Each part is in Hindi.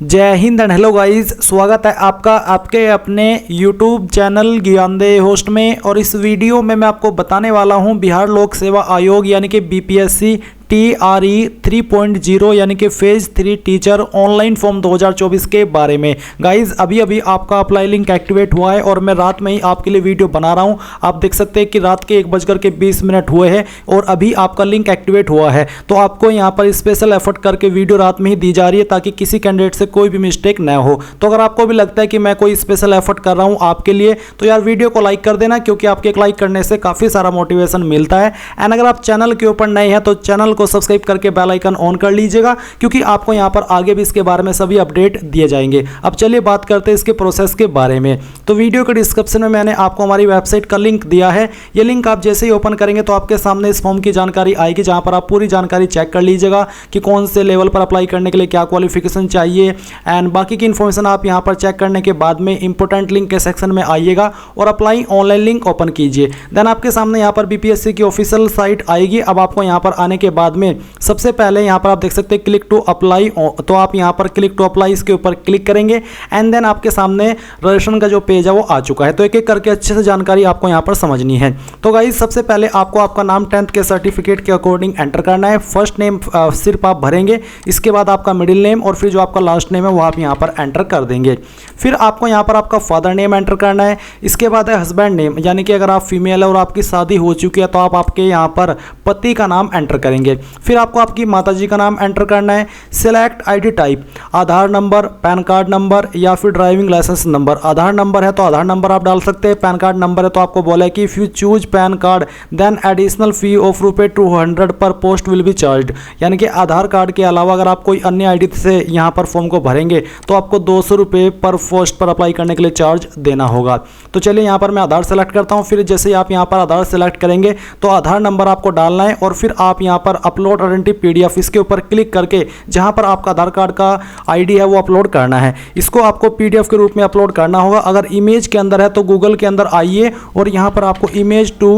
जय हिंद एंड हेलो गाइस, स्वागत है आपका आपके अपने YouTube चैनल ज्ञानदेह होस्ट में। और इस वीडियो में मैं आपको बताने वाला हूं बिहार लोक सेवा आयोग यानी कि BPSC TRE 3.0 यानी कि फेज 3 टीचर ऑनलाइन फॉर्म 2024 के बारे में। गाइज अभी आपका अप्लाई लिंक एक्टिवेट हुआ है और मैं रात में ही आपके लिए वीडियो बना रहा हूं। आप देख सकते हैं कि रात के 1:20 हुए हैं और अभी आपका लिंक एक्टिवेट हुआ है। तो आपको यहां पर स्पेशल एफर्ट करके वीडियो रात में ही दी जा रही है ताकि किसी कैंडिडेट से कोई भी मिस्टेक न हो। तो अगर आपको भी लगता है कि मैं कोई स्पेशल एफर्ट कर रहा हूं आपके लिए, तो यार वीडियो को लाइक कर देना, क्योंकि आपके एक लाइक करने से काफ़ी सारा मोटिवेशन मिलता है। एंड अगर आप चैनल के ऊपर नए हैं तो चैनल को सब्सक्राइब करके बेल आइकन ऑन कर लीजिएगा, क्योंकि आपको यहां पर आगे भी इसके बारे में सभी अपडेट दिए जाएंगे। अब चलिए बात करते हैं इसके प्रोसेस के बारे में। तो वीडियो के डिस्क्रिप्शन में मैंने आपको हमारी वेबसाइट का लिंक दिया है। ये लिंक आप जैसे ही ओपन करेंगे तो आपके सामने इस फॉर्म की जानकारी आएगी, जहां पर आप पूरी जानकारी चेक कर लीजिएगा कि कौन से लेवल पर अप्लाई करने के लिए क्या क्वालिफिकेशन चाहिए। एंड बाकी की इन्फॉर्मेशन आप यहां पर चेक करने के बाद में इंपॉर्टेंट लिंक के सेक्शन में आइएगा और अप्लाई ऑनलाइन लिंक ओपन कीजिए। देन आपके सामने यहां पर BPSC की ऑफिशियल साइट आएगी। अब आपको यहां पर आने के बाद में सबसे पहले यहां पर आप देख सकते हैं क्लिक टू अप्लाई, तो आप यहां पर क्लिक टू अप्लाई इसके ऊपर क्लिक करेंगे एंड देन आपके सामने रजिस्ट्रेशन का जो पेज है वो आ चुका है। तो एक एक करके अच्छे से जानकारी आपको यहां पर समझनी है। तो गाइस सबसे पहले आपको आपका नाम 10th के सर्टिफिकेट के अकॉर्डिंग एंटर करना है। फर्स्ट नेम सिर्फ आप भरेंगे, इसके बाद आपका मिडिल नेम और फिर जो आपका लास्ट नेम है वो आप यहां पर एंटर कर देंगे। फिर आपको यहां पर आपका फादर नेम एंटर करना है। इसके बाद है हस्बैंड नेम, यानी कि अगर आप फीमेल है और आपकी शादी हो चुकी है तो आप आपके यहां पर पति का नाम एंटर करेंगे। फिर आपको आपकी माताजी का नाम एंटर करना है। सिलेक्ट आईडी टाइप, आधार नंबर, पैन कार्ड नंबर या फिर ड्राइविंग लाइसेंस नंबर। आधार नंबर है तो आधार नंबर आप डाल सकते हैं। पैन कार्ड नंबर है तो आपको बोला है कि if you choose PAN card then additional fee of ₹200 per post will be charged, यानी कि आधार कार्ड के अलावा अगर आप कोई अन्य आईडी से यहाँ पर फॉर्म को भरेंगे तो आपको ₹200 पर पोस्ट पर अप्लाई करने के लिए चार्ज देना होगा। तो चलिए यहाँ पर मैं आधार सेलेक्ट करता हूँ। फिर जैसे ही आप यहाँ पर आधार सेलेक्ट करेंगे तो आधार नंबर आपको डालना है और फिर आप यहाँ पर अपलोड आइडेंटिटी PDF इसके ऊपर क्लिक करके जहां पर आपका आधार कार्ड का आईडी है वो अपलोड करना है। इसको आपको PDF के रूप में अपलोड करना होगा। अगर इमेज के अंदर है तो गूगल के अंदर आइए और यहां पर आपको इमेज टू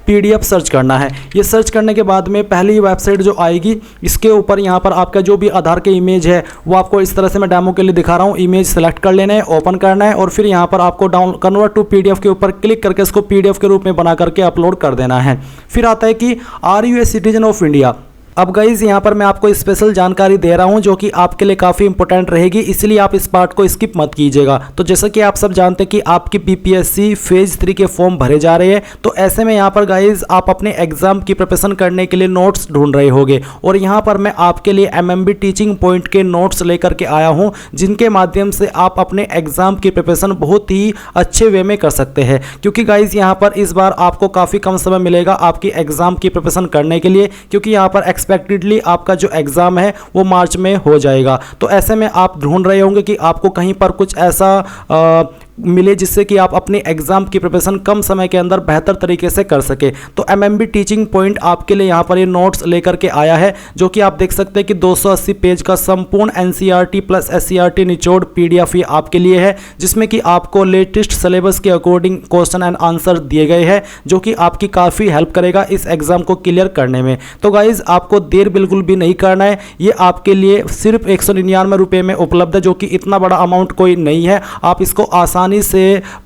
PDF सर्च करना है। ये सर्च करने के बाद में पहली वेबसाइट जो आएगी इसके ऊपर यहां पर आपका जो भी आधार के इमेज है वो आपको इस तरह से मैं डेमो के लिए दिखा रहा हूं। इमेज सेलेक्ट कर लेना है, ओपन करना है और फिर यहां पर आपको डाउन कन्वर्ट टू PDF के ऊपर क्लिक करके इसको PDF के रूप में बना करके अपलोड कर देना है। फिर आता है कि are you a citizen of India. अब गाइज यहाँ पर मैं आपको स्पेशल जानकारी दे रहा हूँ जो कि आपके लिए काफ़ी इंपॉर्टेंट रहेगी, इसलिए आप इस पार्ट को स्किप मत कीजिएगा। तो जैसा कि आप सब जानते हैं कि आपकी BPSC फेज 3 के फॉर्म भरे जा रहे हैं, तो ऐसे में यहाँ पर गाइज आप अपने एग्जाम की प्रिपरेशन करने के लिए नोट्स ढूंढ रहे होंगे और यहाँ पर मैं आपके लिए MMB टीचिंग पॉइंट के नोट्स लेकर के आया हूँ, जिनके माध्यम से आप अपने एग्जाम की प्रिपरेशन बहुत ही अच्छे वे में कर सकते हैं। क्योंकि गाइज यहाँ पर इस बार आपको काफ़ी कम समय मिलेगा आपकी एग्जाम की प्रिपरेशन करने के लिए, क्योंकि यहाँ पर एक्सपेक्टेडली आपका जो एग्जाम है वो मार्च में हो जाएगा। तो ऐसे में आप ढूंढ रहे होंगे कि आपको कहीं पर कुछ ऐसा मिले जिससे कि आप अपने एग्जाम की प्रिपरेशन कम समय के अंदर बेहतर तरीके से कर सके। तो MMB टीचिंग पॉइंट आपके लिए यहाँ पर ये नोट्स लेकर के आया है, जो कि आप देख सकते हैं कि 280 पेज का संपूर्ण NCERT प्लस SCERT निचोड़ PDF ये आपके लिए है, जिसमें कि आपको लेटेस्ट सिलेबस के अकॉर्डिंग क्वेश्चन एंड आंसर दिए गए हैं, जो कि आपकी काफ़ी हेल्प करेगा इस एग्जाम को क्लियर करने में। तो गाइज आपको देर बिल्कुल भी नहीं करना है, ये आपके लिए सिर्फ ₹199 में उपलब्ध है, जो कि इतना बड़ा अमाउंट कोई नहीं है। आप इसको आसानी से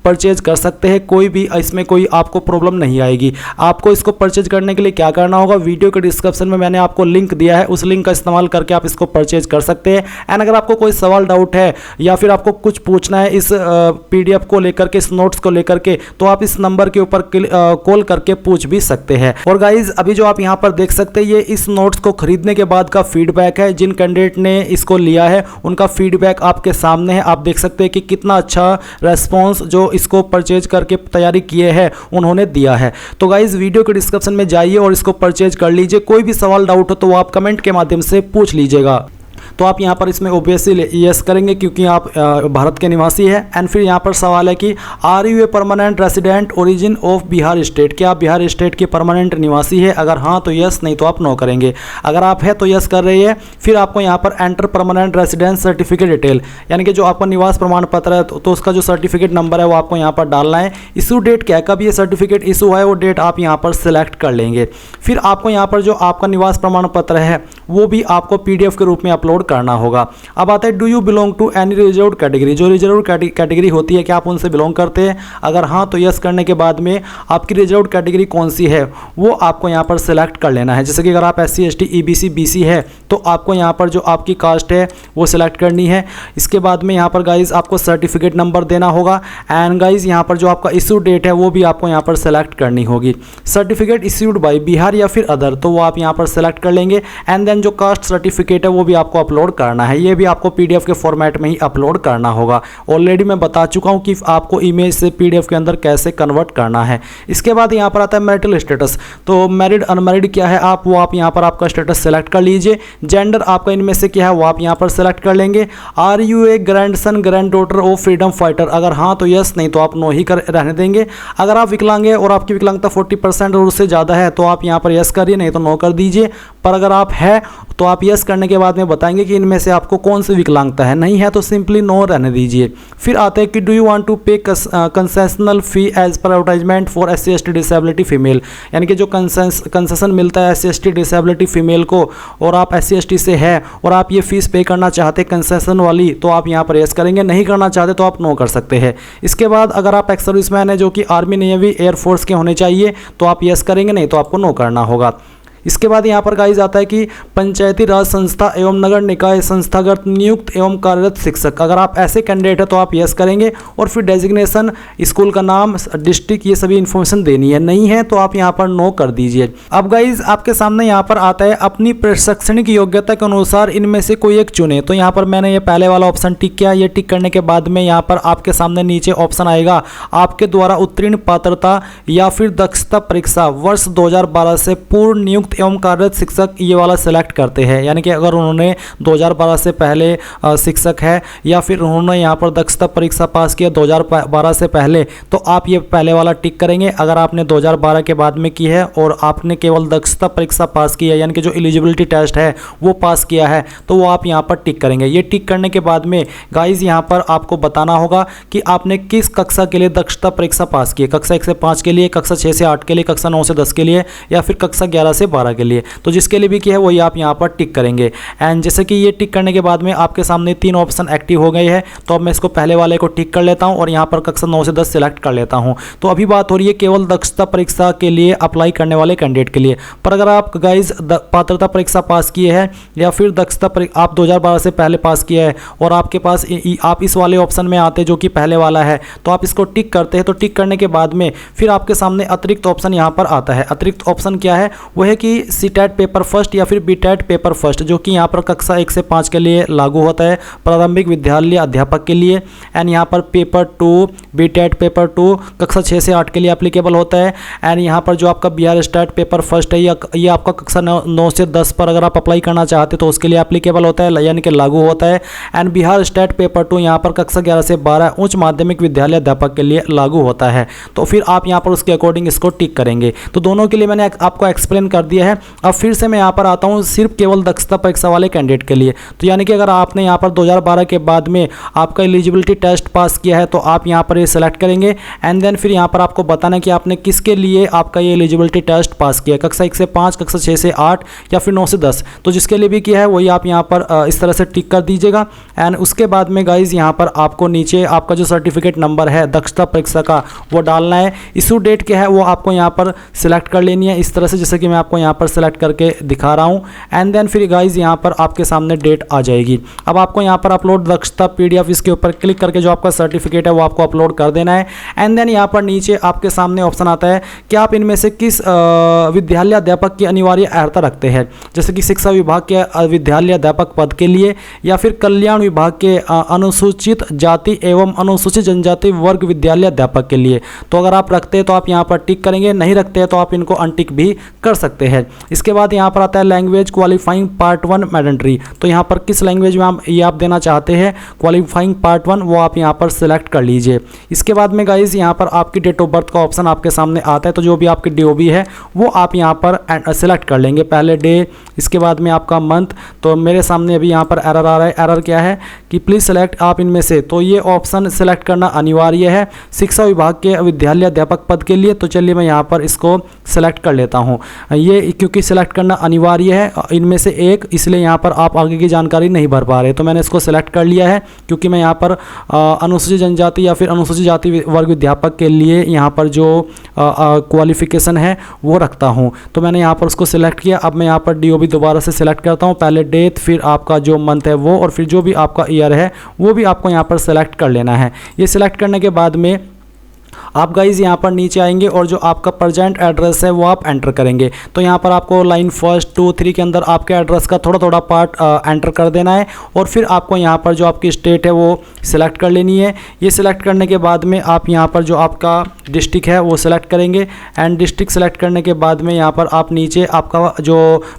परचेज कर सकते हैं, कोई भी इसमें कोई आपको प्रॉब्लम नहीं आएगी। आपको इसको परचेज करने के लिए क्या करना होगा, वीडियो के डिस्क्रिप्शन में मैंने आपको लिंक दिया है, उस लिंक का इस्तेमाल करके आप इसको परचेज कर सकते हैं। एंड अगर आपको कोई सवाल डाउट है या फिर आपको कुछ पूछना है इस PDF को लेकर के, इस नोट्स को लेकर के, तो आप इस नंबर के ऊपर कॉल करके पूछ भी सकते हैं। और गाइज अभी जो आप यहाँ पर देख सकते हैं ये इस नोट्स को खरीदने के बाद का फीडबैक है। जिन कैंडिडेट ने इसको लिया है उनका फीडबैक आपके सामने है। आप देख सकते हैं कि कितना अच्छा रेस्पॉन्स जो इसको परचेज करके तैयारी किए हैं उन्होंने दिया है। तो गाइज वीडियो के डिस्क्रिप्शन में जाइए और इसको परचेज कर लीजिए। कोई भी सवाल डाउट हो तो वो आप कमेंट के माध्यम से पूछ लीजिएगा। तो आप यहाँ पर इसमें ओबियसली यस करेंगे क्योंकि आप भारत के निवासी हैं। एंड फिर यहाँ पर सवाल है कि are you a permanent resident origin of Bihar state, क्या आप बिहार स्टेट के परमानेंट निवासी है? अगर हाँ तो यस, नहीं तो आप नो करेंगे। अगर आप है तो यस कर रही है। फिर आपको यहाँ पर enter permanent residence certificate detail, यानी कि जो आपका निवास प्रमाण पत्र है तो उसका जो सर्टिफिकेट नंबर है वो आपको यहाँ पर डालना है। इशू डेट क्या है, कब ये सर्टिफिकेट इशू है वो डेट आप यहाँ पर सिलेक्ट कर लेंगे। फिर आपको यहाँ पर जो आपका निवास प्रमाण पत्र है वो भी आपको PDF के रूप में अपलोड करना होगा। अब आता है do you belong to any reserved category. जो रिजर्व्ड कैटेगरी होती है, क्या आप उनसे बिलोंग करते हैं? अगर हाँ तो यस करने के बाद में आपकी रिजर्व्ड कैटेगरी कौन सी है वो आपको यहाँ पर सिलेक्ट कर लेना है। जैसे कि अगर आप SC ST EBC BC है तो आपको यहाँ पर जो आपकी कास्ट है वो सिलेक्ट करनी है। इसके बाद में यहाँ पर गाइज आपको सर्टिफिकेट नंबर देना होगा एंड गाइज यहाँ पर जो आपका इश्यू डेट है वो भी आपको यहाँ पर सेलेक्ट करनी होगी। सर्टिफिकेट इश्यूड बाय बिहार या फिर अदर, तो वो आप यहाँ पर सेलेक्ट कर लेंगे एंड देन जो कास्ट सर्टिफिकेट है वो भी आपको अपलोड करना है। ये भी आपको PDF के फॉर्मेट में ही अपलोड करना होगा। ऑलरेडी मैं बता चुका हूँ कि आपको इमेज से PDF के अंदर कैसे कन्वर्ट करना है। इसके बाद यहाँ पर आता है मैरिटल स्टेटस। तो मैरिड अनमैरिड क्या है आप वो आप यहाँ पर आपका स्टेटस सेलेक्ट कर लीजिए। जेंडर आपका इनमें से क्या है वो आप यहाँ पर सेलेक्ट कर लेंगे। Are you a grandson granddaughter of freedom fighter, अगर हाँ तो यस, नहीं तो आप नो ही कर रहने देंगे। अगर आप विकलांग है और आपकी विकलांगता 40% और उससे ज़्यादा है तो आप यहाँ पर यस करिए, नहीं तो नो कर दीजिए। पर अगर आप है तो आप यस करने के बाद में बताएंगे कि इनमें से आपको कौन सी विकलांगता है, नहीं है तो सिंपली नो रहने दीजिए। फिर आते हैं कि do you want to pay concessional fee as per advertisement for SC ST disability female, यानी कि जो कंसेशन मिलता है SC ST डिसेबिलिटी फीमेल को और आप SC ST से है और आप ये फीस पे करना चाहते हैं कंसेशन वाली, तो आप यहाँ पर यस करेंगे। नहीं करना चाहते तो आप नो कर सकते हैं। इसके बाद अगर आप एक्स सर्विसमैन है जो कि आर्मी नेवी एयरफोर्स के होने चाहिए तो आप यस करेंगे, नहीं तो आपको नो करना होगा। इसके बाद यहाँ पर गाइज आता है कि पंचायती राज संस्था एवं नगर निकाय संस्थागत नियुक्त एवं कार्यरत शिक्षक, अगर आप ऐसे कैंडिडेट है तो आप यस करेंगे। और फिर डेजिग्नेशन, स्कूल का नाम, डिस्ट्रिक्ट, ये सभी इन्फॉर्मेशन देनी है। नहीं है तो आप यहाँ पर नो कर दीजिए। अब गाइज आपके सामने यहाँ पर आता है अपनी प्रशैक्षणिक योग्यता के अनुसार इनमें से कोई एक चुने। तो यहाँ पर मैंने ये पहले वाला ऑप्शन टिक किया। ये टिक करने के बाद में यहाँ पर आपके सामने नीचे ऑप्शन आएगा आपके द्वारा उत्तीर्ण पात्रता या फिर दक्षता परीक्षा वर्ष 2012 से पूर्व नियुक्त एवं कार्यरत शिक्षक, ये वाला सेलेक्ट करते हैं। यानी कि अगर उन्होंने 2012 से पहले शिक्षक है या फिर उन्होंने यहाँ पर दक्षता परीक्षा पास किया 2012 से पहले, तो आप ये पहले वाला टिक करेंगे। अगर आपने 2012 के बाद में की है और आपने केवल दक्षता परीक्षा पास की है यानी कि जो एलिजिबिलिटी टेस्ट है वो पास किया है तो वो आप यहाँ पर टिक करेंगे। ये टिक करने के बाद में गाइज यहाँ पर आपको बताना होगा कि आपने किस कक्षा के लिए दक्षता परीक्षा पास की है। कक्षा 1 से 5 के लिए, कक्षा 6 से 8 के लिए, कक्षा 9 से 10 के लिए या फिर कक्षा 11 से 12 के लिए। तो जिसके लिए भी किया है वही आप यहाँ पर टिक करेंगे। एंड जैसे कि ये टिक करने के बाद में आपके सामने 3 ऑप्शन एक्टिव हो गए हैं। तो अब मैं इसको पहले वाले को टिक कर लेता हूँ और यहाँ पर कक्षा 9 से 10 सेलेक्ट कर लेता हूँ। तो अभी बात हो रही है केवल दक्षता परीक्षा के लिए अप्लाई करने वाले कैंडिडेट के लिए। पर अगर आप गाइज पात्रता परीक्षा पास किए हैं या फिर दक्षता आप 2012 से पहले पास किया है और आपके पास आप इस वाले ऑप्शन में आते जो कि पहले वाला है तो आप इसको टिक करते हैं। तो टिक करने के बाद में फिर आपके सामने अतिरिक्त ऑप्शन यहाँ पर आता है। अतिरिक्त ऑप्शन क्या है? वो है कि सीटेट पेपर फर्स्ट या फिर बीटेट पेपर फर्स्ट, जो कि यहाँ पर कक्षा 1 से 5 के लिए लागू होता है, प्रारंभिक विद्यालय अध्यापक के लिए। एंड यहाँ पर पेपर 2 बीटेट पेपर 2 कक्षा 6 से 8 के लिए एप्लीकेबल होता है। एंड यहाँ पर जो आपका बिहार स्टेट पेपर फर्स्ट है ये आपका कक्षा 9 से 10 पर अगर आप अप्लाई करना चाहते तो उसके लिए एप्लीकेबल होता है यानी कि लागू होता है। एंड बिहार स्टेट पेपर 2 यहाँ पर कक्षा 11 से 12 उच्च माध्यमिक विद्यालय अध्यापक के लिए लागू होता है। तो फिर आप यहाँ पर उसके अकॉर्डिंग इसको टिक करेंगे। तो दोनों के लिए मैंने आपको एक्सप्लेन कर दिया है। अब फिर से मैं यहाँ पर आता हूँ सिर्फ केवल दक्षता परीक्षा वाले कैंडिडेट के लिए। तो यानी कि अगर आपने यहाँ पर 2012 के बाद में आपका एलिजिबिलिटी टेस्ट पास किया है तो आप यहाँ पर ये सेलेक्ट करेंगे। एंड देन फिर यहाँ पर आपको बताना है कि आपने किसके लिए आपका ये एलिजिबिलिटी टेस्ट पास किया, कक्षा 1 से 5, कक्षा 6 से 8 या फिर 9 से 10। तो जिसके लिए भी किया है वही आप यहाँ पर इस तरह से टिक कर दीजिएगा। एंड उसके बाद में गाइज यहाँ पर आपको नीचे आपका जो सर्टिफिकेट नंबर है दक्षता परीक्षा का वो डालना है। इशू डेट क्या है वो आपको यहाँ पर सिलेक्ट कर लेनी है इस तरह से, जैसे कि मैं आपको यहाँ पर सिलेक्ट करके दिखा रहा हूँ। एंड देन फिर गाइज यहाँ पर आपके सामने डेट आ जाएगी। अब आपको यहाँ पर अपलोड दक्षता PDF इसके ऊपर क्लिक करके जो आपका सर्टिफिकेट है वो आपको अपलोड कर देना है। एंड देन यहाँ पर नीचे आपके सामने ऑप्शन आता है कि आप इनमें से किस विद्यालय अध्यापक की अनिवार्य अर्हता रखते हैं, जैसे कि शिक्षा विभाग के विद्यालय अध्यापक पद के लिए या फिर कल्याण विभाग के अनुसूचित जाति एवं अनुसूचित जनजाति वर्ग विद्यालय अध्यापक के लिए। तो अगर आप रखते हैं तो आप यहाँ पर टिक करेंगे, नहीं रखते हैं तो आप इनको अनटिक भी कर सकते हैं। इसके बाद यहाँ पर आता है लैंग्वेज क्वालिफाइंग पार्ट 1 मैंडेटरी। तो यहाँ पर किस लैंग्वेज में आप देना चाहते हैं क्वालिफाइंग पार्ट 1 वो आप यहाँ पर सिलेक्ट कर लीजिए। इसके बाद में गाइज यहाँ पर आपकी डेट ऑफ बर्थ का ऑप्शन आपके सामने आता है। तो जो भी आपकी DOB है वो आप यहाँ पर सिलेक्ट कर लेंगे, पहले डे, इसके बाद में आपका मंथ। तो मेरे सामने अभी यहाँ पर एरर आ रहा है। एरर क्या है कि प्लीज़ सेलेक्ट आप इनमें से, तो ये ऑप्शन सेलेक्ट करना अनिवार्य है शिक्षा विभाग के विद्यालय अध्यापक पद के लिए। तो चलिए मैं यहाँ पर इसको सेलेक्ट कर लेता हूँ। ये क्योंकि सेलेक्ट करना अनिवार्य है इनमें से एक, इसलिए यहाँ पर आप आगे की जानकारी नहीं भर पा रहे, तो मैंने इसको सेलेक्ट कर लिया है क्योंकि मैं यहाँ पर अनुसूचित जनजाति या फिर अनुसूचित जाति वर्ग विद्यापक के लिए यहाँ पर जो क्वालिफिकेशन है वो रखता हूँ। तो मैंने यहाँ पर उसको सिलेक्ट किया। अब मैं यहाँ पर DOB दोबारा से सिलेक्ट करता हूँ, पहले डेट, फिर आपका जो मंथ है वो, और फिर जो भी आपका ईयर है वो भी आपको यहाँ पर सेलेक्ट कर लेना है। ये सिलेक्ट करने के बाद में आप गाइज यहाँ पर नीचे आएंगे और जो आपका प्रेजेंट एड्रेस है वो आप एंटर करेंगे। तो यहाँ पर आपको लाइन 1, 2, 3 के अंदर आपके एड्रेस का थोड़ा थोड़ा पार्ट एंटर कर देना है, और फिर आपको यहाँ पर जो आपकी स्टेट है वो सिलेक्ट कर लेनी है। ये सिलेक्ट करने के बाद में आप यहाँ पर जो आपका डिस्ट्रिक्ट है वो सिलेक्ट करेंगे, एंड डिस्ट्रिक्ट सेलेक्ट करने के बाद में यहाँ पर आप नीचे आपका जो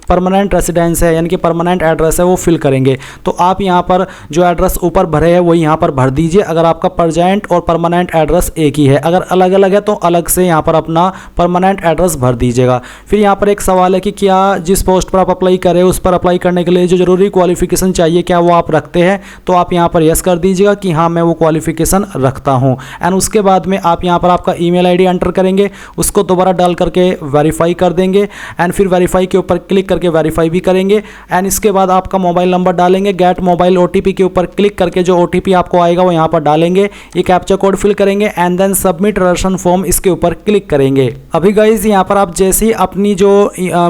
परमानेंट रेसिडेंस है यानी कि परमानेंट एड्रेस है वो फिल करेंगे। तो आप यहाँ पर जो एड्रेस ऊपर भरे है वो यहाँ पर भर दीजिए, अगर आपका प्रेजेंट और परमानेंट एड्रेस एक ही है। अगर अलग अलग है तो अलग से यहाँ पर अपना परमानेंट एड्रेस भर दीजिएगा। फिर यहाँ पर एक सवाल है कि क्या जिस पोस्ट पर आप अप्लाई करें उस पर अप्लाई करने के लिए जो जरूरी क्वालिफिकेशन चाहिए क्या वो आप रखते हैं, तो आप यहाँ पर यस कर दीजिएगा कि हाँ मैं वो क्वालिफिकेशन रखता हूँ। एंड उसके बाद में आप यहाँ पर आपका ईमेल आईडी एंटर करेंगे, उसको दोबारा डाल करके वेरीफाई कर देंगे, एंड फिर वेरीफाई के ऊपर क्लिक करके वेरीफाई भी करेंगे। एंड इसके बाद आपका मोबाइल नंबर डालेंगे, गेट मोबाइल OTP के ऊपर क्लिक करके जो OTP आपको आएगा वो यहाँ पर डालेंगे, ये कैप्चा कोड फिल करेंगे, and then submit ration form इसके ऊपर क्लिक करेंगे। अभी गाइज यहाँ पर आप जैसे ही अपनी जो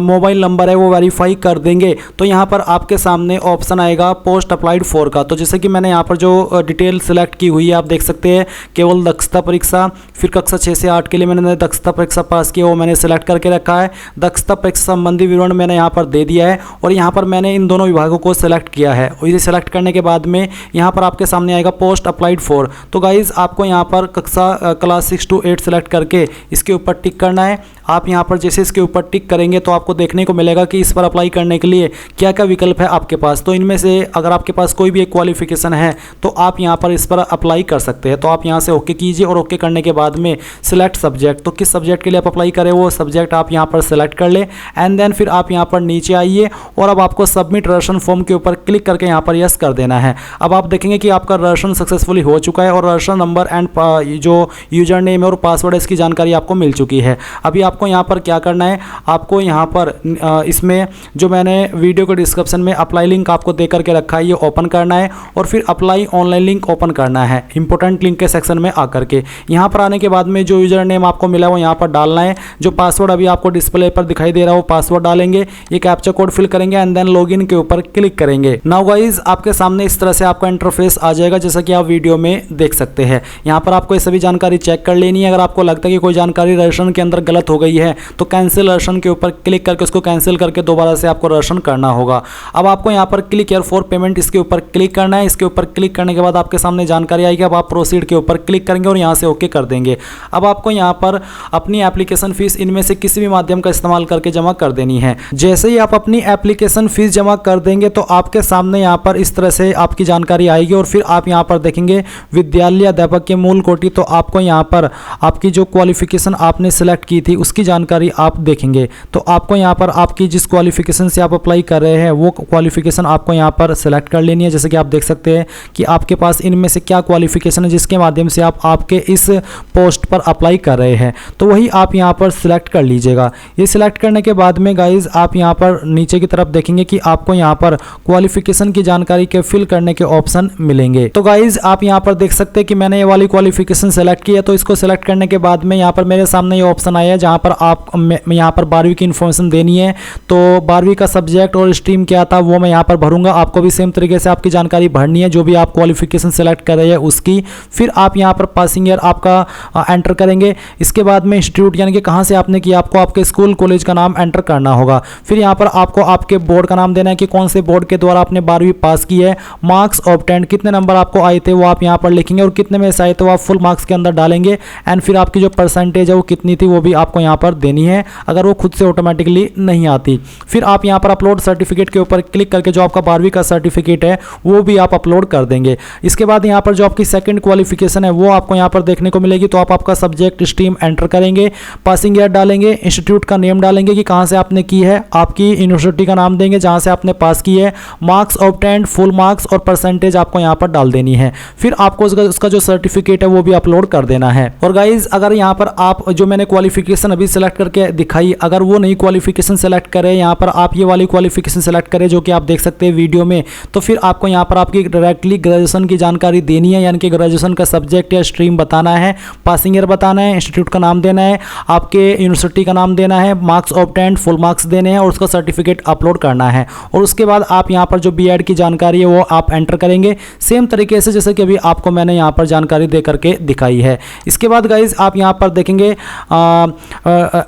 मोबाइल नंबर है वो वेरीफाई कर देंगे तो यहाँ पर आपके सामने ऑप्शन आएगा पोस्ट अप्लाइड फॉर का। तो जैसे कि मैंने यहाँ पर जो डिटेल सेलेक्ट की हुई है आप देख सकते हैं, केवल दक्षता परीक्षा, फिर कक्षा 6 से 8 के लिए मैंने दक्षता परीक्षा पास की वो मैंने सेलेक्ट करके रखा है, दक्षता परीक्षा संबंधी विवरण मैंने यहाँ पर दे दिया है, और यहाँ पर मैंने इन दोनों विभागों को सेलेक्ट किया है। और इसे सेलेक्ट करने के बाद में यहाँ पर आपके सामने आएगा पोस्ट अप्लाइड फॉर। तो गाइज आपको यहाँ पर कक्षा क्लास 6 to 8 सेलेक्ट करके इसके ऊपर टिक करना है। आप यहाँ पर जैसे इसके ऊपर टिक करेंगे तो आपको देखने को मिलेगा कि इस पर अप्लाई करने के लिए क्या क्या विकल्प है आपके पास। तो इनमें से अगर आपके पास कोई भी एक क्वालिफिकेशन है तो आप यहाँ पर इस पर अप्लाई कर सकते हैं। तो आप यहाँ से ओके कीजिए, और ओके करने के बाद में सिलेक्ट सब्जेक्ट, तो किस सब्जेक्ट के लिए आप अप्लाई करें वो सब्जेक्ट आप यहाँ पर सेलेक्ट कर ले, एंड देन फिर आप यहाँ पर नीचे आइए और अब आपको सबमिट रेशन फॉर्म के ऊपर क्लिक करके यहाँ पर यस कर देना है। अब आप देखेंगे कि आपका रेशन सक्सेसफुली हो चुका है, और रेशन नंबर एंड जो यूजर नेम है और पासवर्ड है इसकी जानकारी आपको मिल चुकी है। अभी आपको यहाँ पर क्या करना है, आपको यहाँ पर इसमें जो मैंने वीडियो के डिस्क्रिप्शन में अप्लाई लिंक आपको दे करके रखा है ये ओपन करना है, और फिर अप्लाई ऑनलाइन लिंक ओपन करना है इंपॉर्टेंट लिंक के सेक्शन में आकर के। यहाँ पर आने के बाद में जो यूजर नेम आपको मिला है वो यहाँ पर डालना है, जो पासवर्ड अभी आपको डिस्प्ले पर दिखाई दे रहा है वो पासवर्ड डालेंगे, ये कैप्चा कोड फिल करेंगे, एंड देन लॉगिन के ऊपर क्लिक करेंगे। नाउ गाइज आपके सामने इस तरह से आपका इंटरफेस आ जाएगा जैसा कि आप वीडियो में देख सकते हैं। यहाँ पर आपको ये सभी जानकारी चेक कर लेनी है। अगर आपको लगता है कि कोई जानकारी रेशन के अंदर गलत हो गई है तो कैंसिल रेशन के ऊपर क्लिक करके उसको कैंसिल करके दोबारा से आपको रेशन करना होगा। अब आपको यहाँ पर क्लिक हियर फॉर पेमेंट इसके ऊपर क्लिक करना है। इसके ऊपर क्लिक करने के बाद आपके सामने जानकारी आएगी, अब आप प्रोसीड के ऊपर क्लिक करेंगे और यहाँ से ओके कर देंगे। अब आपको यहाँ पर अपनी एप्लीकेशन फीस इनमें से किसी भी माध्यम का इस्तेमाल करके जमा कर देनी है। जैसे ही आप अपनी एप्लीकेशन फीस जमा कर देंगे तो आपके सामने यहाँ पर इस तरह से आपकी जानकारी आएगी, और फिर आप यहाँ पर देखेंगे विद्यालय अध्यापक के मूल कोटि। तो आपको यहाँ पर आपकी जो क्वालिफिकेशन आपने सेलेक्ट की थी उसकी जानकारी आप देखेंगे। तो आपको यहाँ पर आपकी जिस क्वालिफिकेशन से आप अप्लाई कर रहे हैं वो क्वालिफिकेशन आपको यहाँ पर सेलेक्ट कर लेनी है। जैसे कि आप देख सकते हैं कि आपके पास इनमें से क्या क्वालिफिकेशन है जिसके माध्यम से आप आपके इस पोस्ट पर अप्लाई कर रहे हैं, तो वही आप यहाँ पर सिलेक्ट कर लीजिएगा। ये सिलेक्ट करने के बाद में गाइज आप यहाँ पर नीचे की तरफ देखेंगे कि आपको यहाँ पर क्वालिफिकेशन की जानकारी के फिल करने के ऑप्शन मिलेंगे। तो गाइज आप यहाँ पर देख सकते हैं कि मैंने ये वाली क्वालिफिकेशन सेलेक्ट की है। तो इसको सेलेक्ट करने के बाद में यहाँ पर मेरे सामने ये ऑप्शन आया है जहाँ पर आप यहाँ पर 12वीं की इन्फॉर्मेशन देनी है। तो 12वीं का सब्जेक्ट और स्ट्रीम क्या था वो मैं यहाँ पर भरूंगा। आपको भी सेम तरीके से आपकी जानकारी भरनी है जो भी आप क्वालिफिकेशन सेलेक्ट कर रहे हैं उसकी। फिर आप यहाँ पर पासिंग ईयर आपका एंटर करेंगे। इसके बाद में इंस्टीट्यूट यानी कि कहाँ से आपने किया आपको आपके स्कूल कॉलेज का नाम एंटर करना होगा। फिर यहाँ पर आपको आपके बोर्ड का नाम देना है कि कौन से बोर्ड के द्वारा आपने 12वीं पास की है। मार्क्स ऑब्टेन्ड कितने नंबर आपको आए थे वो आप यहाँ पर लिखेंगे, और कितने में से आए तो आप फुल मार्क्स के अंदर डालेंगे। एंड फिर आपकी जो परसेंटेज है वो कितनी थी वो भी आपको यहाँ पर देनी है, अगर वो खुद से ऑटोमेटिकली नहीं आती। फिर आप यहाँ पर अपलोड सर्टिफिकेट के ऊपर क्लिक करके जो आपका 12वीं का सर्टिफिकेट है वो भी आप अपलोड कर देंगे। इसके बाद यहाँ पर जो आपकी सेकंड क्वालिफिकेशन है वो आपको यहाँ पर देखने को मिलेगी। तो तो आप आपका सब्जेक्ट स्ट्रीम एंटर करेंगे, पासिंग ईयर डालेंगे, इंस्टीट्यूट का नेम डालेंगे कि कहाँ से आपने की है, आपकी यूनिवर्सिटी का नाम देंगे जहाँ से आपने पास की है, मार्क्स ऑब्टेन्ड, फुल मार्क्स और परसेंटेज आपको यहाँ पर डाल देनी है। फिर आपको उसका जो सर्टिफिकेट है वो भी अपलोड कर देना है। और गाइज अगर यहाँ पर आप जो मैंने क्वालिफिकेशन अभी सेलेक्ट करके दिखाई, अगर वो नई क्वालिफिकेशन सेलेक्ट करें, यहाँ पर आप ये वाली क्वालिफिकेशन सेलेक्ट करें जो कि आप देख सकते हैं वीडियो में, तो फिर आपको यहाँ पर आपकी डायरेक्टली ग्रेजुएशन की जानकारी देनी है, यानी कि ग्रेजुएशन का सब्जेक्ट या स्ट्रीम बताना है, पासिंग ईयर बताना है, इंस्टीट्यूट का नाम देना है, आपके यूनिवर्सिटी का नाम देना है, मार्क्स ऑब्टेन्ड, फुल मार्क्स देने हैं और उसका सर्टिफिकेट अपलोड करना है। और उसके बाद आप यहाँ पर जो बीएड की जानकारी है वो आप एंटर करेंगे सेम तरीके से जैसे कि अभी आपको मैंने यहाँ पर जानकारी दे करके दिखाई है। इसके बाद गाइज आप यहाँ पर देखेंगे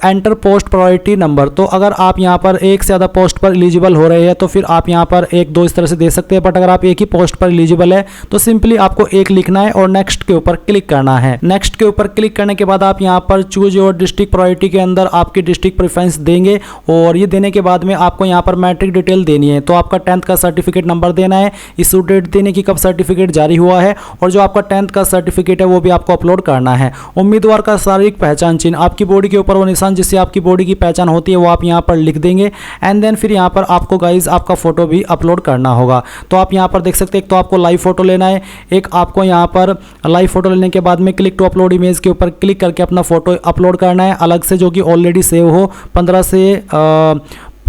एंटर पोस्ट प्रायोरिटी नंबर। तो अगर आप यहाँ पर एक से ज़्यादा पोस्ट पर एलिजिबल हो रहे हैं तो फिर आप यहाँ पर एक दो इस तरह से दे सकते हैं, बट अगर आप एक ही पोस्ट पर एलिजिबल है तो सिंपली आपको एक लिखना है और नेक्स्ट के ऊपर क्लिक करना है। नेक्स्ट के ऊपर क्लिक करने के बाद आप यहाँ पर चूज योर डिस्ट्रिक्ट प्रायोरिटी के अंदर आपकी डिस्ट्रिक्ट प्रेफरेंस देंगे और ये देने के बाद में आपको यहाँ पर मैट्रिक डिटेल देनी है। तो आपका 10th का सर्टिफिकेट नंबर देना है, इशू डेट देने की, कब सर्टिफिकेट जारी हुआ है और जो आपका 10th का सर्टिफिकेट है वो भी आपको अपलोड करना है। उम्मीदवार का शारीरिक पहचान चिन्ह, आपकी बॉडी के ऊपर वो निशान जिससे आपकी बॉडी की पहचान होती है वो आप यहाँ पर लिख देंगे। एंड देन फिर यहाँ पर आपको गाइज आपका फोटो भी अपलोड करना होगा। तो आप यहाँ पर देख सकते हैं, एक तो आपको लाइव फोटो लेना है, एक आपको यहाँ पर लाइव फोटो लेने के बाद में क्लिक टू अपलोड इमेज के ऊपर क्लिक करके अपना फोटो अपलोड करना है अलग से, जो कि ऑलरेडी सेव हो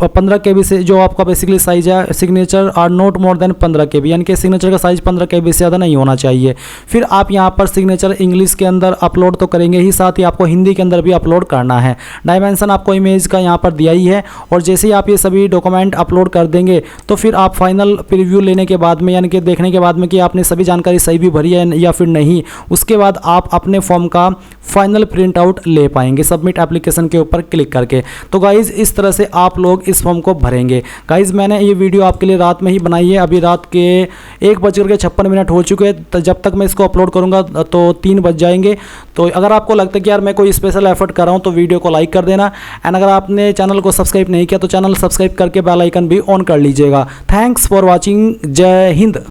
15 KB से, जो आपका बेसिकली साइज है। Signature are not more than 15 KB, यानी कि सिग्नेचर का साइज 15 KB से ज़्यादा नहीं होना चाहिए। फिर आप यहाँ पर सिग्नेचर इंग्लिश के अंदर अपलोड तो करेंगे ही, साथ ही आपको हिंदी के अंदर भी अपलोड करना है। डायमेंशन आपको इमेज का यहाँ पर दिया ही है और जैसे ही आप ये सभी डॉक्यूमेंट अपलोड कर देंगे तो फिर आप फाइनल प्रीव्यू लेने के बाद में, यानी कि देखने के बाद में कि आपने सभी जानकारी सही भी भरी है या फिर नहीं, उसके बाद आप अपने फॉर्म का फाइनल प्रिंट आउट ले पाएंगे सबमिट एप्लीकेशन के ऊपर क्लिक करके। तो गाइज इस तरह से आप लोग इस फॉर्म को भरेंगे। गाइज मैंने ये वीडियो आपके लिए रात में ही बनाई है, अभी रात के 1:56 हो चुके हैं। तो जब तक मैं इसको अपलोड करूंगा तो 3 बज जाएंगे। तो अगर आपको लगता है कि यार मैं कोई स्पेशल एफर्ट कर रहा हूं तो वीडियो को लाइक कर देना। एंड अगर आपने चैनल को सब्सक्राइब नहीं किया तो चैनल सब्सक्राइब करके बेल आइकन भी ऑन कर लीजिएगा। Thanks for watching. जय हिंद।